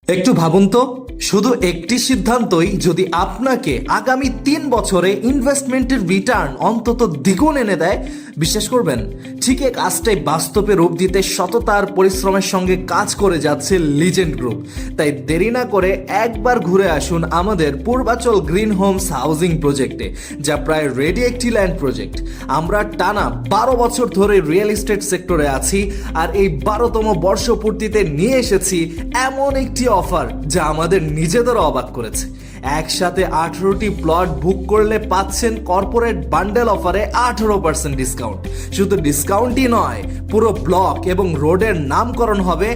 একটু ভাবুন তো, শুধু একটি সিদ্ধান্তই যদি আপনাকে আগামী 3 বছরে ইনভেস্টমেন্টের রিটার্ন অন্তত দ্বিগুণ এনে দেয়, বিশ্বাস করবেন? ঠিক এই কাজটাই বাস্তবে রূপ দিতে সততার পরিশ্রমের সঙ্গে কাজ করে যাচ্ছে লিজেন্ড গ্রুপ। তাই দেরি না করে একবার ঘুরে আসুন আমাদের পূর্বাচল গ্রিন হোমস হাউজিং প্রজেক্টে, যা প্রায় রেডি একটি ল্যান্ড প্রজেক্ট। আমরা টানা 12 বছর ধরে রিয়েল এস্টেট সেক্টরে আছি, আর এই 12তম বর্ষপূর্তিতে নিয়ে এসেছি এমন একটি অফার যা আমাদের নিজেদেরও অবাক করেছে। একসাথে 18টি প্লট বুক করলে পাচ্ছেন কর্পোরেট বান্ডেল অফারে 18% ডিসকাউন্ট। শুধু ডিসকাউন্টই নয়, পুরো ব্লক এবং রোডের নামকরণ হবে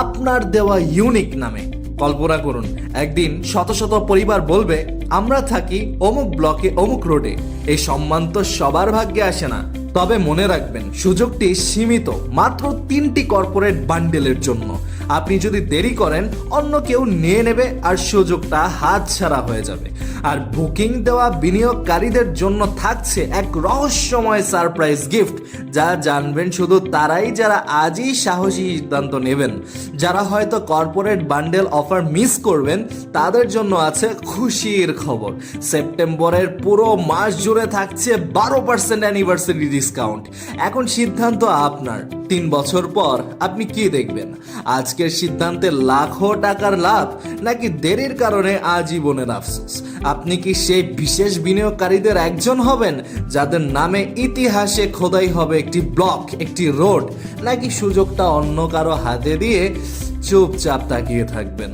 আপনার দেওয়া ইউনিক নামে। কল্পনা করুন, একদিন শত শত পরিবার বলবে, আমরা থাকি অমুক ব্লকে অমুক রোডে। এই সম্মান তো সবার ভাগ্যে আসে না। তবে মনে রাখবেন, সুযোগটি সীমিত, মাত্র 3টি কর্পোরেট বান্ডেলের জন্য। আপনি যদি দেরি করেন, অন্য কেউ নিয়ে নেবে আর সুযোগটা হাতছাড়া হয়ে যাবে। আর বুকিং দেওয়া বিনিয়োগকারীদের জন্য থাকছে এক রহস্যময় সারপ্রাইজ গিফট, যা জানবেন শুধু তারাই যারা আজই সাহসী সিদ্ধান্ত নেবেন। যারা হয়তো কর্পোরেট বান্ডেল অফার মিস করবেন, তাদের জন্য আছে খুশির খবর। সেপ্টেম্বরের পুরো মাস জুড়ে থাকছে 12% অ্যানিভার্সারি ডিসকাউন্ট। এখন সিদ্ধান্ত আপনার। 3 বছর পর আপনি কি দেখবেন? আজকের সিদ্ধান্তে লাখো টাকার লাভ, নাকি দেরির কারণে আজীবনের আফসোস? আপনি কি সেই বিশেষ বিনিয়োগকারীদের একজন হবেন যাদের নামে ইতিহাসে খোদাই হবে একটি ব্লক, একটি রোড, নাকি সুযোগটা অন্য কারো হাতে দিয়ে চুপচাপ তাকিয়ে থাকবেন?